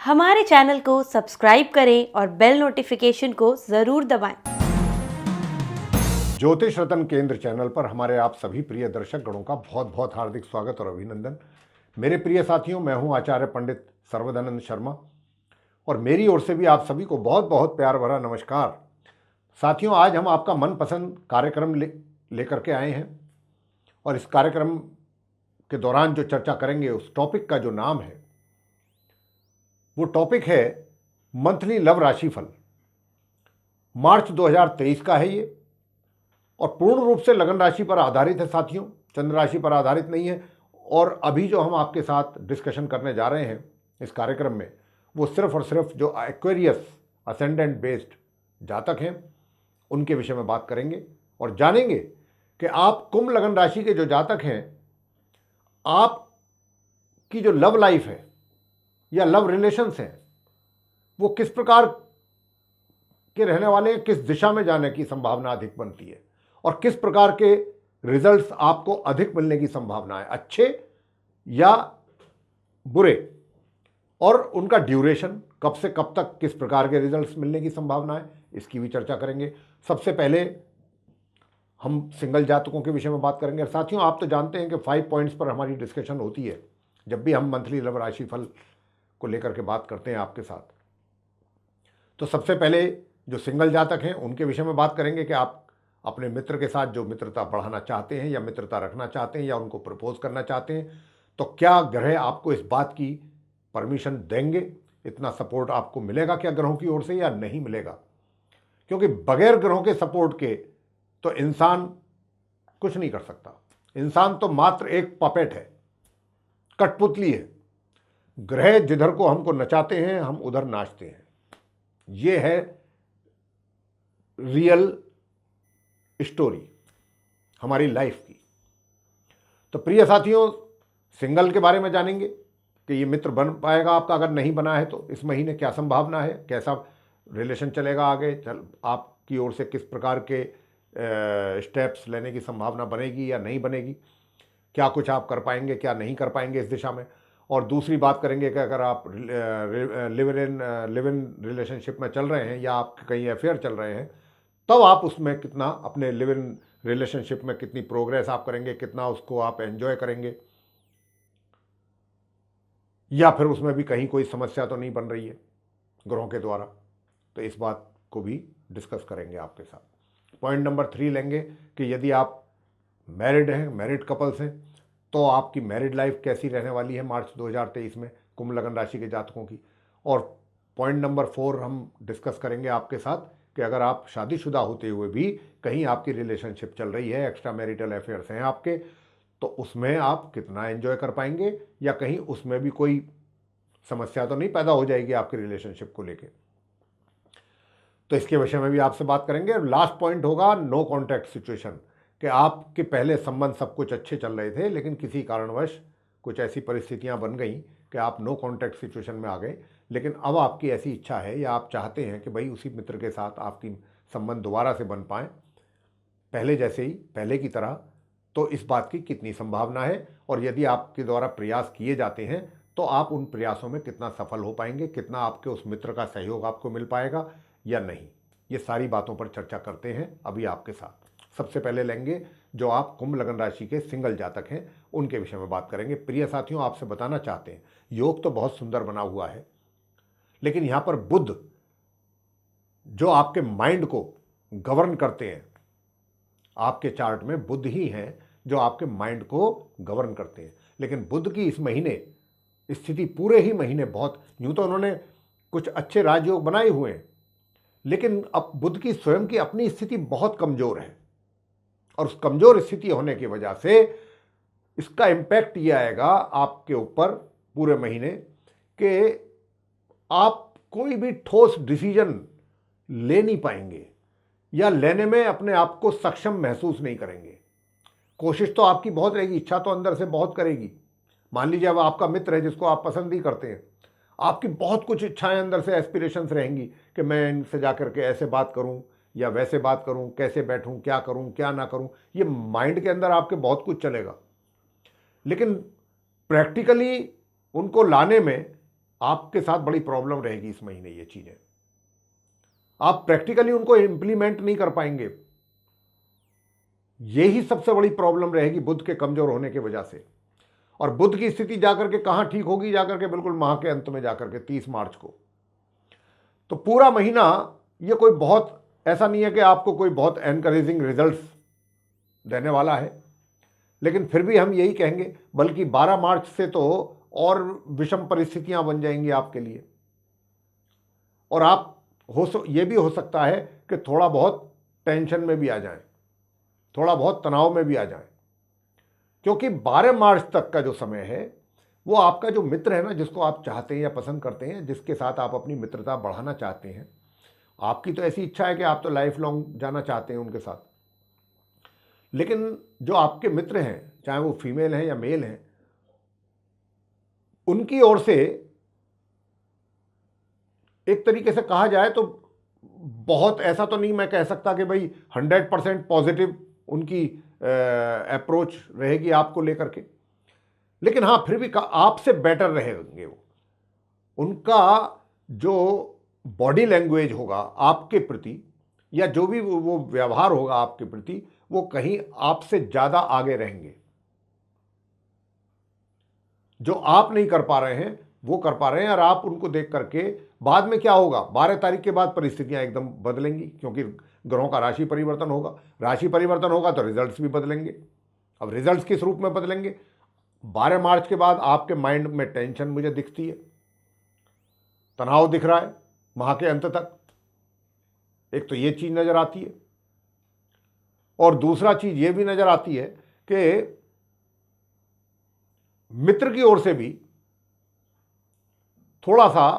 हमारे चैनल को सब्सक्राइब करें और बेल नोटिफिकेशन को ज़रूर दबाएं। ज्योतिष रत्न केंद्र चैनल पर हमारे आप सभी प्रिय दर्शक गणों का बहुत बहुत हार्दिक स्वागत और अभिनंदन। मेरे प्रिय साथियों, मैं हूं आचार्य पंडित सर्वदानंद शर्मा और मेरी ओर से भी आप सभी को बहुत बहुत प्यार भरा नमस्कार। साथियों, आज हम आपका मनपसंद कार्यक्रम लेकर के आए हैं और इस कार्यक्रम के दौरान जो चर्चा करेंगे उस टॉपिक का जो नाम है वो टॉपिक है मंथली लव राशिफल। मार्च 2023 का है ये और पूर्ण रूप से लगन राशि पर आधारित है साथियों, चंद्र राशि पर आधारित नहीं है। और अभी जो हम आपके साथ डिस्कशन करने जा रहे हैं इस कार्यक्रम में वो सिर्फ और सिर्फ जो एक्वेरियस असेंडेंट बेस्ड जातक हैं उनके विषय में बात करेंगे और जानेंगे कि आप कुंभ लगन राशि के जो जातक हैं, आपकी जो लव लाइफ है या लव रिलेशंस हैं वो किस प्रकार के रहने वाले हैं, किस दिशा में जाने की संभावना अधिक बनती है और किस प्रकार के रिजल्ट्स आपको अधिक मिलने की संभावना है, अच्छे या बुरे, और उनका ड्यूरेशन कब से कब तक किस प्रकार के रिजल्ट्स मिलने की संभावना है, इसकी भी चर्चा करेंगे। सबसे पहले हम सिंगल जातकों के विषय में बात करेंगे। साथियों, आप तो जानते हैं कि 5 पॉइंट्स पर हमारी डिस्कशन होती है जब भी हम मंथली लव राशिफल को लेकर के बात करते हैं आपके साथ। तो सबसे पहले जो सिंगल जातक हैं उनके विषय में बात करेंगे कि आप अपने मित्र के साथ जो मित्रता बढ़ाना चाहते हैं या मित्रता रखना चाहते हैं या उनको प्रपोज करना चाहते हैं तो क्या ग्रह आपको इस बात की परमिशन देंगे, इतना सपोर्ट आपको मिलेगा क्या ग्रहों की ओर से या नहीं मिलेगा। क्योंकि बगैर ग्रहों के सपोर्ट के तो इंसान कुछ नहीं कर सकता। इंसान तो मात्र एक पपेट है, कठपुतली है। ग्रह जिधर को हमको नचाते हैं हम उधर नाचते हैं। ये है रियल स्टोरी हमारी लाइफ की। तो प्रिय साथियों, सिंगल के बारे में जानेंगे कि ये मित्र बन पाएगा आपका, अगर नहीं बना है तो इस महीने क्या संभावना है, कैसा रिलेशन चलेगा आगे, आपकी ओर से किस प्रकार के स्टेप्स लेने की संभावना बनेगी या नहीं बनेगी, क्या कुछ आप कर पाएंगे क्या नहीं कर पाएंगे इस दिशा में। और दूसरी बात करेंगे कि अगर आप लिव इन रिलेशनशिप में चल रहे हैं या आप कहीं अफेयर चल रहे हैं तब आप उसमें कितना अपने लिव इन रिलेशनशिप में कितनी प्रोग्रेस आप करेंगे, कितना उसको आप एंजॉय करेंगे, या फिर उसमें भी कहीं कोई समस्या तो नहीं बन रही है ग्रहों के द्वारा। तो इस बात को भी डिस्कस करेंगे आपके साथ। पॉइंट नंबर 3 लेंगे कि यदि आप मैरिड हैं, मैरिड कपल्स हैं, तो आपकी मैरिड लाइफ कैसी रहने वाली है मार्च 2023 में कुंभ लगन राशि के जातकों की। और पॉइंट नंबर 4 हम डिस्कस करेंगे आपके साथ कि अगर आप शादीशुदा होते हुए भी कहीं आपकी रिलेशनशिप चल रही है, एक्स्ट्रा मैरिटल अफेयर्स हैं आपके, तो उसमें आप कितना एंजॉय कर पाएंगे या कहीं उसमें भी कोई समस्या तो नहीं पैदा हो जाएगी आपकी रिलेशनशिप को लेके। तो इसके विषय में भी आपसे बात करेंगे। लास्ट पॉइंट होगा नो कॉन्टैक्ट सिचुएशन, कि आपके पहले संबंध सब कुछ अच्छे चल रहे थे लेकिन किसी कारणवश कुछ ऐसी परिस्थितियां बन गई कि आप नो कॉन्टैक्ट सिचुएशन में आ गए, लेकिन अब आपकी ऐसी इच्छा है या आप चाहते हैं कि भाई उसी मित्र के साथ आपकी संबंध दोबारा से बन पाएँ पहले जैसे ही, पहले की तरह। तो इस बात की कितनी संभावना है और यदि आपके द्वारा प्रयास किए जाते हैं तो आप उन प्रयासों में कितना सफल हो पाएंगे, कितना आपके उस मित्र का सहयोग आपको मिल पाएगा या नहीं। ये सारी बातों पर चर्चा करते हैं अभी आपके साथ। सबसे पहले लेंगे जो आप कुंभ लगन राशि के सिंगल जातक हैं उनके विषय में बात करेंगे। प्रिय साथियों, आपसे बताना चाहते हैं योग तो बहुत सुंदर बना हुआ है, लेकिन यहां पर बुध जो आपके माइंड को गवर्न करते हैं, आपके चार्ट में बुध ही हैं जो आपके माइंड को गवर्न करते हैं। लेकिन बुध की इस महीने स्थिति पूरे ही महीने बहुत, यूं तो उन्होंने कुछ अच्छे राजयोग बनाए हुए हैं, लेकिन अब बुध की स्वयं की अपनी स्थिति बहुत कमजोर है और उस कमजोर स्थिति होने की वजह से इसका इंपैक्ट ये आएगा आपके ऊपर पूरे महीने कि आप कोई भी ठोस डिसीजन ले नहीं पाएंगे या लेने में अपने आप को सक्षम महसूस नहीं करेंगे। कोशिश तो आपकी बहुत रहेगी, इच्छा तो अंदर से बहुत करेगी। मान लीजिए अब आपका मित्र है जिसको आप पसंद ही करते हैं, आपकी बहुत कुछ इच्छाएं अंदर से एस्पिरेशंस रहेंगी कि मैं इनसे जाकर के ऐसे बात करूं या वैसे बात करूं, कैसे बैठूं, क्या करूं क्या ना करूं, ये माइंड के अंदर आपके बहुत कुछ चलेगा। लेकिन प्रैक्टिकली उनको लाने में आपके साथ बड़ी प्रॉब्लम रहेगी इस महीने। ये चीजें आप प्रैक्टिकली उनको इंप्लीमेंट नहीं कर पाएंगे, यही सबसे बड़ी प्रॉब्लम रहेगी बुध के कमजोर होने की वजह से। और बुध की स्थिति जाकर के कहां ठीक होगी, जाकर के बिल्कुल माह के अंत में जाकर के 30 मार्च को। तो पूरा महीना ये कोई बहुत ऐसा नहीं है कि आपको कोई बहुत एनकरेजिंग रिजल्ट्स देने वाला है, लेकिन फिर भी हम यही कहेंगे, बल्कि 12 मार्च से तो और विषम परिस्थितियां बन जाएंगी आपके लिए। और आप ये भी हो सकता है कि थोड़ा बहुत टेंशन में भी आ जाएं, थोड़ा बहुत तनाव में भी आ जाएं, क्योंकि 12 मार्च तक का जो समय है वो आपका जो मित्र है ना, जिसको आप चाहते हैं या पसंद करते हैं, जिसके साथ आप अपनी मित्रता बढ़ाना चाहते हैं, आपकी तो ऐसी इच्छा है कि आप तो लाइफ लॉन्ग जाना चाहते हैं उनके साथ, लेकिन जो आपके मित्र हैं, चाहे वो फीमेल हैं या मेल हैं, उनकी ओर से एक तरीके से कहा जाए तो बहुत ऐसा तो नहीं मैं कह सकता कि भाई 100% पॉजिटिव उनकी अप्रोच रहेगी आपको लेकर के, लेकिन हाँ फिर भी आपसे बेटर रहेंगे वो। उनका जो बॉडी लैंग्वेज होगा आपके प्रति, या जो भी वो व्यवहार होगा आपके प्रति, वो कहीं आपसे ज्यादा आगे रहेंगे। जो आप नहीं कर पा रहे हैं वो कर पा रहे हैं, और आप उनको देख करके बाद में क्या होगा, 12 तारीख के बाद परिस्थितियां एकदम बदलेंगी, क्योंकि ग्रहों का राशि परिवर्तन होगा। राशि परिवर्तन होगा तो रिजल्ट्स भी बदलेंगे। अब रिजल्ट्स किस रूप में बदलेंगे, 12 मार्च के बाद आपके माइंड में टेंशन मुझे दिखती है, तनाव दिख रहा है माह के अंत तक, एक तो ये चीज नजर आती है। और दूसरा चीज ये भी नजर आती है कि मित्र की ओर से भी थोड़ा सा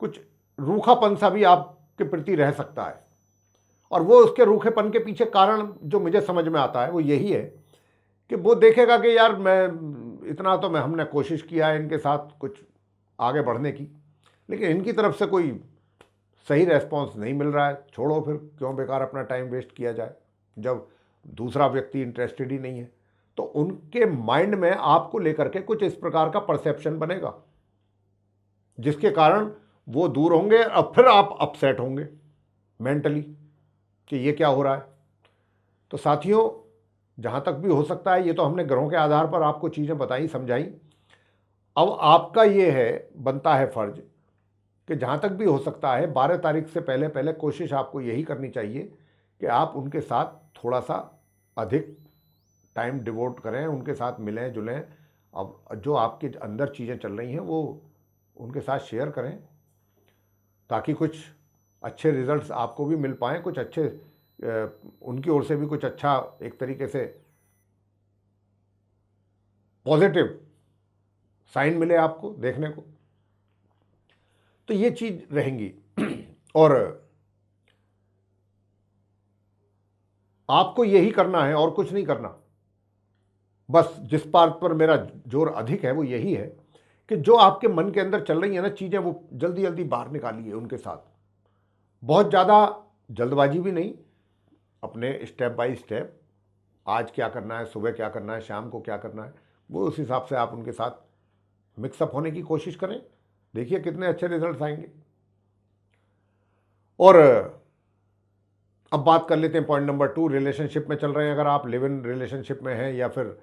कुछ रूखापन सा भी आपके प्रति रह सकता है। और वो उसके रूखेपन के पीछे कारण जो मुझे समझ में आता है वो यही है कि वो देखेगा कि यार हमने कोशिश किया है इनके साथ कुछ आगे बढ़ने की, लेकिन इनकी तरफ से कोई सही रेस्पॉन्स नहीं मिल रहा है, छोड़ो फिर क्यों बेकार अपना टाइम वेस्ट किया जाए जब दूसरा व्यक्ति इंटरेस्टेड ही नहीं है। तो उनके माइंड में आपको लेकर के कुछ इस प्रकार का परसेप्शन बनेगा, जिसके कारण वो दूर होंगे और फिर आप अपसेट होंगे मेंटली कि ये क्या हो रहा है। तो साथियों, जहां तक भी हो सकता है, ये तो हमने ग्रहों के आधार पर आपको चीजें बताई समझाई। अब आपका ये है, बनता है फर्ज कि जहां तक भी हो सकता है 12 तारीख से पहले पहले कोशिश आपको यही करनी चाहिए कि आप उनके साथ थोड़ा सा अधिक टाइम डिवोट करें, उनके साथ मिलें जुलें। अब जो आपके अंदर चीज़ें चल रही हैं वो उनके साथ शेयर करें, ताकि कुछ अच्छे रिजल्ट्स आपको भी मिल पाएँ, कुछ अच्छे उनकी ओर से भी कुछ अच्छा एक तरीके से पॉजिटिव साइन मिले आपको देखने को। तो ये चीज रहेंगी। और आपको यही करना है और कुछ नहीं करना। बस जिस बात पर मेरा जोर अधिक है वो यही है कि जो आपके मन के अंदर चल रही है ना चीजें, वो जल्दी जल्दी बाहर निकालिए उनके साथ। बहुत ज़्यादा जल्दबाजी भी नहीं, अपने स्टेप बाय स्टेप, आज क्या करना है, सुबह क्या करना है, शाम को क्या करना है, वो उस हिसाब से आप उनके साथ मिक्सअप होने की कोशिश करें। देखिए कितने अच्छे रिजल्ट्स आएंगे। और अब बात कर लेते हैं पॉइंट नंबर 2, रिलेशनशिप में चल रहे हैं अगर आप, लिव इन रिलेशनशिप में हैं या फिर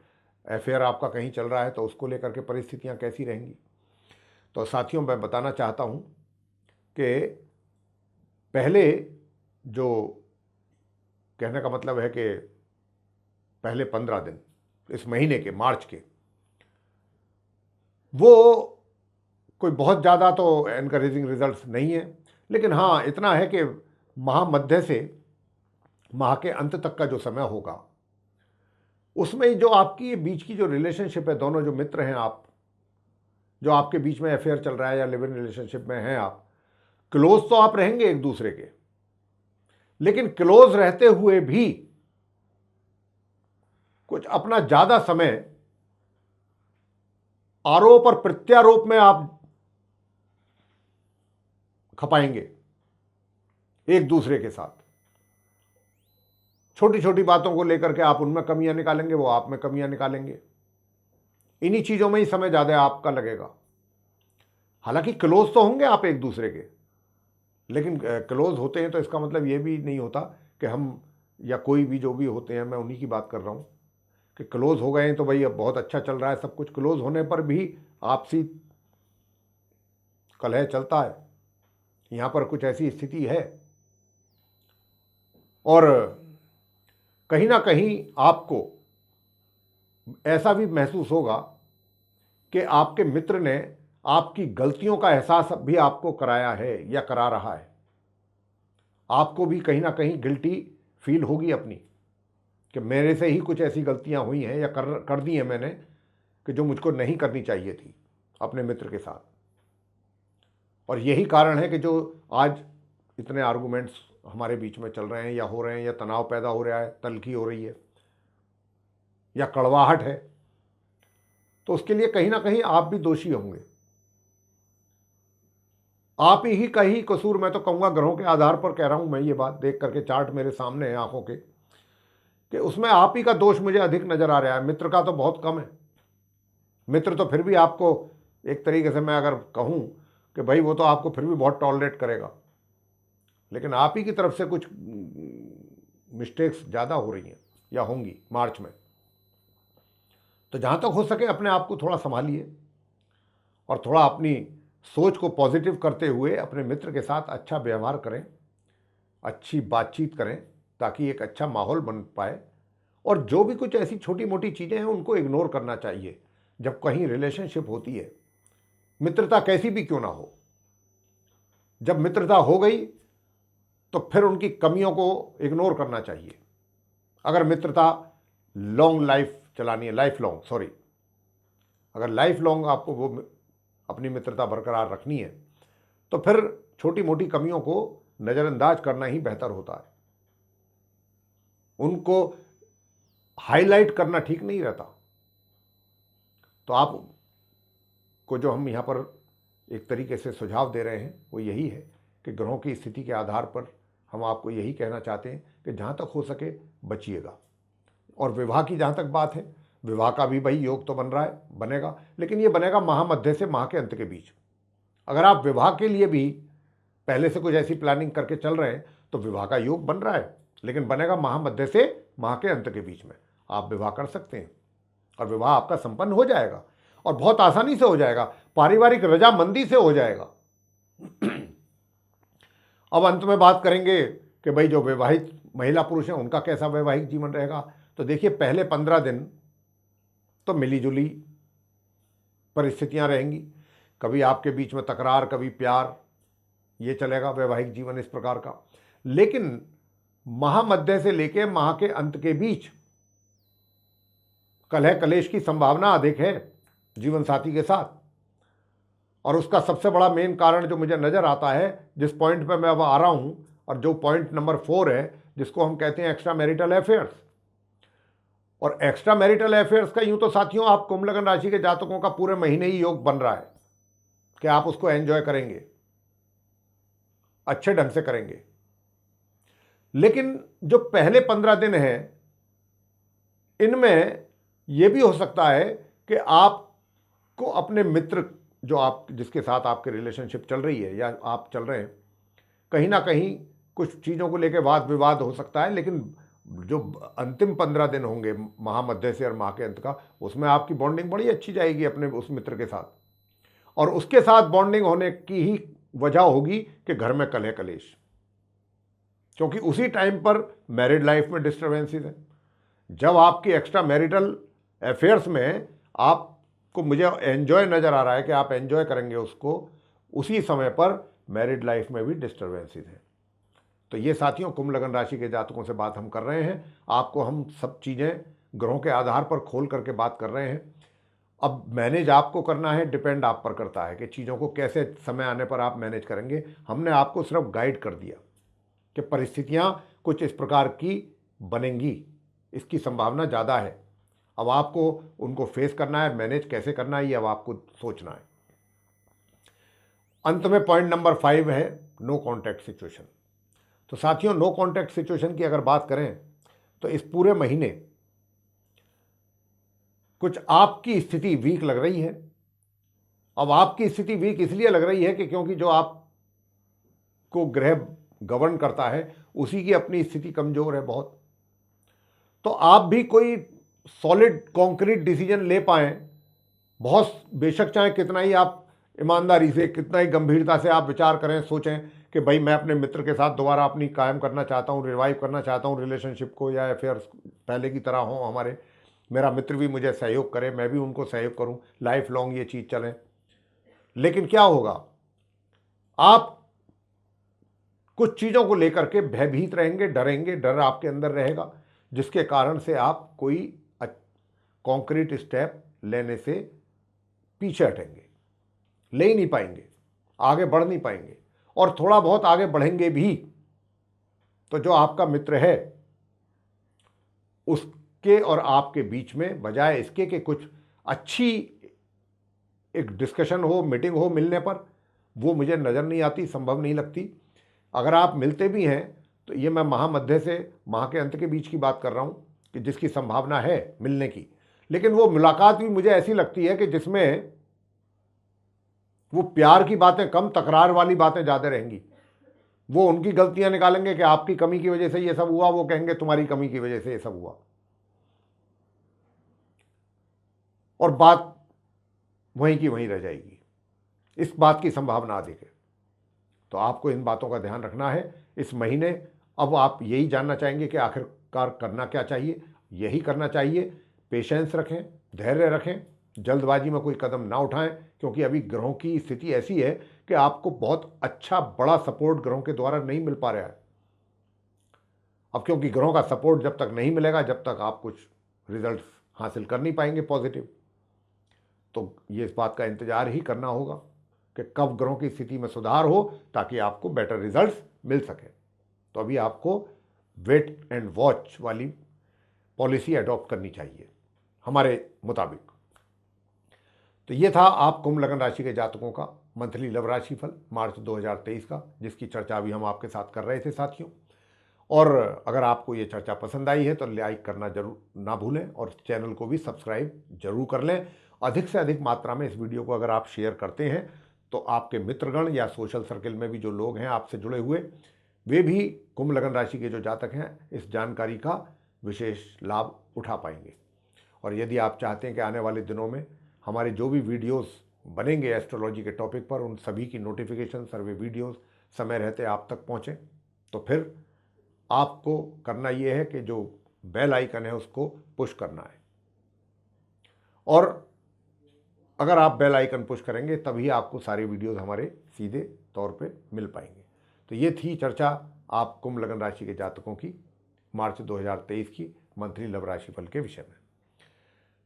अफेयर आपका कहीं चल रहा है, तो उसको लेकर के परिस्थितियां कैसी रहेंगी। तो साथियों, मैं बताना चाहता हूं कि पहले जो कहने का मतलब है कि पहले 15 दिन इस महीने के, मार्च के, वो कोई बहुत ज़्यादा तो एनकरेजिंग रिजल्ट्स नहीं है, लेकिन हाँ इतना है कि माह मध्य से माह के अंत तक का जो समय होगा उसमें जो आपकी बीच की जो रिलेशनशिप है, दोनों जो मित्र हैं आप, जो आपके बीच में अफेयर चल रहा है या लिव इन रिलेशनशिप में हैं आप, क्लोज तो आप रहेंगे एक दूसरे के, लेकिन क्लोज रहते हुए भी कुछ अपना ज्यादा समय आरोप और प्रत्यारोप में आप खपाएंगे एक दूसरे के साथ। छोटी छोटी बातों को लेकर के आप उनमें कमियां निकालेंगे, वो आप में कमियां निकालेंगे। इन्हीं चीजों में ही समय ज्यादा आपका लगेगा। हालांकि क्लोज तो होंगे आप एक दूसरे के, लेकिन क्लोज होते हैं तो इसका मतलब ये भी नहीं होता कि हम, या कोई भी जो भी होते हैं, मैं उन्हीं की बात कर रहा हूँ, कि क्लोज हो गए हैं तो भाई अब बहुत अच्छा चल रहा है सब कुछ। क्लोज होने पर भी आपसी कलह चलता है। यहाँ पर कुछ ऐसी स्थिति है, और कहीं ना कहीं आपको ऐसा भी महसूस होगा कि आपके मित्र ने आपकी गलतियों का एहसास भी आपको कराया है या करा रहा है। आपको भी कहीं ना कहीं गिल्टी फील होगी अपनी, कि मेरे से ही कुछ ऐसी गलतियां हुई हैं या कर दी हैं मैंने कि जो मुझको नहीं करनी चाहिए थी अपने मित्र के साथ। और यही कारण है कि जो आज इतने आर्गुमेंट्स हमारे बीच में चल रहे हैं या हो रहे हैं, या तनाव पैदा हो रहा है, तल्खी हो रही है या कड़वाहट है, तो उसके लिए कहीं ना कहीं आप भी दोषी होंगे। आप ही का ही कसूर, मैं तो कहूंगा ग्रहों के आधार पर कह रहा हूं मैं ये बात, देख करके चार्ट मेरे सामने है आंखों के, कि उसमें आप ही का दोष मुझे अधिक नजर आ रहा है। मित्र का तो बहुत कम है। मित्र तो फिर भी आपको एक तरीके से मैं अगर कहूं कि भाई वो तो आपको फिर भी बहुत टॉलरेट करेगा, लेकिन आप ही की तरफ से कुछ मिस्टेक्स ज़्यादा हो रही हैं या होंगी मार्च में। तो जहाँ तक हो सके अपने आप को थोड़ा संभालिए और थोड़ा अपनी सोच को पॉजिटिव करते हुए अपने मित्र के साथ अच्छा व्यवहार करें, अच्छी बातचीत करें, ताकि एक अच्छा माहौल बन पाए। और जो भी कुछ ऐसी छोटी मोटी चीज़ें हैं उनको इग्नोर करना चाहिए जब कहीं रिलेशनशिप होती है, मित्रता कैसी भी क्यों ना हो। जब मित्रता हो गई तो फिर उनकी कमियों को इग्नोर करना चाहिए। अगर मित्रता लॉन्ग लाइफ चलानी है, लाइफ लॉन्ग सॉरी, अगर लाइफ लॉन्ग आपको वो अपनी मित्रता बरकरार रखनी है, तो फिर छोटी मोटी कमियों को नज़रअंदाज करना ही बेहतर होता है। उनको हाईलाइट करना ठीक नहीं रहता। तो आप को जो हम यहाँ पर एक तरीके से सुझाव दे रहे हैं वो यही है कि ग्रहों की स्थिति के आधार पर हम आपको यही कहना चाहते हैं कि जहाँ तक हो सके बचिएगा। और विवाह की जहाँ तक बात है, विवाह का भी भाई योग तो बन रहा है, बनेगा, लेकिन ये बनेगा माह मध्य से माह के अंत के बीच। अगर आप विवाह के लिए भी पहले से कुछ ऐसी प्लानिंग करके चल रहे हैं तो विवाह का योग बन रहा है, लेकिन बनेगा माह मध्य से माह के अंत के बीच में। आप विवाह कर सकते हैं और विवाह आपका संपन्न हो जाएगा, और बहुत आसानी से हो जाएगा, पारिवारिक रजामंदी से हो जाएगा। अब अंत में बात करेंगे कि भाई जो विवाहित महिला पुरुष हैं उनका कैसा वैवाहिक जीवन रहेगा। तो देखिए पहले 15 दिन तो मिलीजुली परिस्थितियां रहेंगी, कभी आपके बीच में तकरार, कभी प्यार, ये चलेगा वैवाहिक जीवन इस प्रकार का। लेकिन माह मध्य से लेकर माह के अंत के बीच कलह कलेश की संभावना अधिक है जीवन साथी के साथ। और उसका सबसे बड़ा मेन कारण जो मुझे नजर आता है, जिस पॉइंट पे मैं अब आ रहा हूं, और जो पॉइंट नंबर 4 है, जिसको हम कहते हैं एक्स्ट्रा मैरिटल अफेयर्स। और एक्स्ट्रा मैरिटल अफेयर्स का यूं तो साथियों आप कुंभ लग्न राशि के जातकों का पूरे महीने ही योग बन रहा है कि आप उसको एंजॉय करेंगे, अच्छे ढंग से करेंगे। लेकिन जो पहले 15 दिन हैं, इनमें यह भी हो सकता है कि आपको अपने मित्र, जो आप जिसके साथ आपके रिलेशनशिप चल रही है या आप चल रहे हैं, कहीं ना कहीं कुछ चीज़ों को लेकर वाद विवाद हो सकता है। लेकिन जो अंतिम 15 दिन होंगे माह मध्य से और माह के अंत का, उसमें आपकी बॉन्डिंग बड़ी अच्छी जाएगी अपने उस मित्र के साथ। और उसके साथ बॉन्डिंग होने की ही वजह होगी कि घर में कलह कलेश, क्योंकि उसी टाइम पर मैरिड लाइफ में डिस्टर्बेंसेस है। जब आपकी एक्स्ट्रा मैरिटल अफेयर्स में आपको, मुझे एंजॉय नजर आ रहा है कि आप एंजॉय करेंगे उसको, उसी समय पर मैरिड लाइफ में भी डिस्टर्बेंसेस है। तो ये साथियों कुंभ लग्न राशि के जातकों से बात हम कर रहे हैं। आपको हम सब चीज़ें ग्रहों के आधार पर खोल करके बात कर रहे हैं। अब मैनेज आपको करना है, डिपेंड आप पर करता है कि चीज़ों को कैसे समय आने पर आप मैनेज करेंगे। हमने आपको सिर्फ गाइड कर दिया कि परिस्थितियां कुछ इस प्रकार की बनेंगी, इसकी संभावना ज़्यादा है। अब आपको उनको फेस करना है, मैनेज कैसे करना है ये अब आपको सोचना है। अंत में पॉइंट नंबर 5 है नो कॉन्टैक्ट सिचुएशन। तो साथियों नो कॉन्टैक्ट सिचुएशन की अगर बात करें तो इस पूरे महीने कुछ आपकी स्थिति वीक लग रही है अब आपकी स्थिति वीक इसलिए लग रही है कि क्योंकि जो आपको ग्रह गवर्न करता है उसी की अपनी स्थिति कमजोर है बहुत। तो आप भी कोई सॉलिड कॉन्क्रीट डिसीजन ले पाएं, बहुत बेशक चाहे कितना ही आप ईमानदारी से, कितना ही गंभीरता से आप विचार करें, सोचें कि भाई मैं अपने मित्र के साथ दोबारा अपनी कायम करना चाहता हूँ, रिवाइव करना चाहता हूँ रिलेशनशिप को, या फिर पहले की तरह हो हमारे, मेरा मित्र भी मुझे सहयोग करे, मैं भी उनको सहयोग करूँ, लाइफ लॉन्ग ये चीज़ चलें। लेकिन क्या होगा, आप कुछ चीज़ों को लेकर के भयभीत रहेंगे, डरेंगे, डर आपके अंदर रहेगा, जिसके कारण से आप कोई कॉन्क्रीट स्टेप लेने से पीछे हटेंगे, ले ही नहीं पाएंगे, आगे बढ़ नहीं पाएंगे। और थोड़ा बहुत आगे बढ़ेंगे भी तो जो आपका मित्र है उसके और आपके बीच में, बजाय इसके कि कुछ अच्छी एक डिस्कशन हो, मीटिंग हो मिलने पर, वो मुझे नज़र नहीं आती, संभव नहीं लगती। अगर आप मिलते भी हैं तो ये मैं महामध्य से माह के अंत के बीच की बात कर रहा हूँ कि जिसकी संभावना है मिलने की, लेकिन वो मुलाकात भी मुझे ऐसी लगती है कि जिसमें वो प्यार की बातें कम, तकरार वाली बातें ज़्यादा रहेंगी। वो उनकी गलतियां निकालेंगे कि आपकी कमी की वजह से ये सब हुआ, वो कहेंगे तुम्हारी कमी की वजह से ये सब हुआ, और बात वहीं की वहीं रह जाएगी। इस बात की संभावना अधिक है। तो आपको इन बातों का ध्यान रखना है इस महीने। अब आप यही जानना चाहेंगे कि आखिरकार करना क्या चाहिए। यही करना चाहिए, पेशेंस रखें, धैर्य रखें, जल्दबाजी में कोई कदम ना उठाएं, क्योंकि अभी ग्रहों की स्थिति ऐसी है कि आपको बहुत अच्छा बड़ा सपोर्ट ग्रहों के द्वारा नहीं मिल पा रहा है। अब क्योंकि ग्रहों का सपोर्ट जब तक नहीं मिलेगा, जब तक आप कुछ रिजल्ट हासिल कर नहीं पाएंगे पॉजिटिव, तो ये इस बात का इंतजार ही करना होगा कि कब ग्रहों की स्थिति में सुधार हो ताकि आपको बेटर रिजल्ट्स मिल सके। तो अभी आपको वेट एंड वॉच वाली पॉलिसी अडॉप्ट करनी चाहिए हमारे मुताबिक। तो ये था आप कुंभ लगन राशि के जातकों का मंथली लव राशि फल मार्च 2023 का, जिसकी चर्चा अभी हम आपके साथ कर रहे थे साथियों। और अगर आपको ये चर्चा पसंद आई है तो लाइक करना जरूर ना भूलें और चैनल को भी सब्सक्राइब जरूर कर लें। अधिक से अधिक मात्रा में इस वीडियो को अगर आप शेयर करते हैं तो आपके मित्रगण या सोशल सर्कल में भी जो लोग हैं आपसे जुड़े हुए, वे भी कुंभ लगन राशि के जो जातक हैं इस जानकारी का विशेष लाभ उठा पाएंगे। और यदि आप चाहते हैं कि आने वाले दिनों में हमारे जो भी वीडियोस बनेंगे एस्ट्रोलॉजी के टॉपिक पर, उन सभी की नोटिफिकेशन, सर्वे वीडियोस समय रहते आप तक पहुँचें, तो फिर आपको करना ये है कि जो बेल आइकन है उसको पुश करना है। और अगर आप बेल आइकन पुश करेंगे तभी आपको सारे वीडियोस हमारे सीधे तौर पे मिल पाएंगे। तो ये थी चर्चा आप कुंभ लगन राशि के जातकों की मार्च 2023 की मंथली लव राशि फल के विषय में।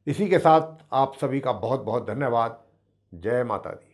इसी के साथ आप सभी का बहुत बहुत धन्यवाद। जय माता दी।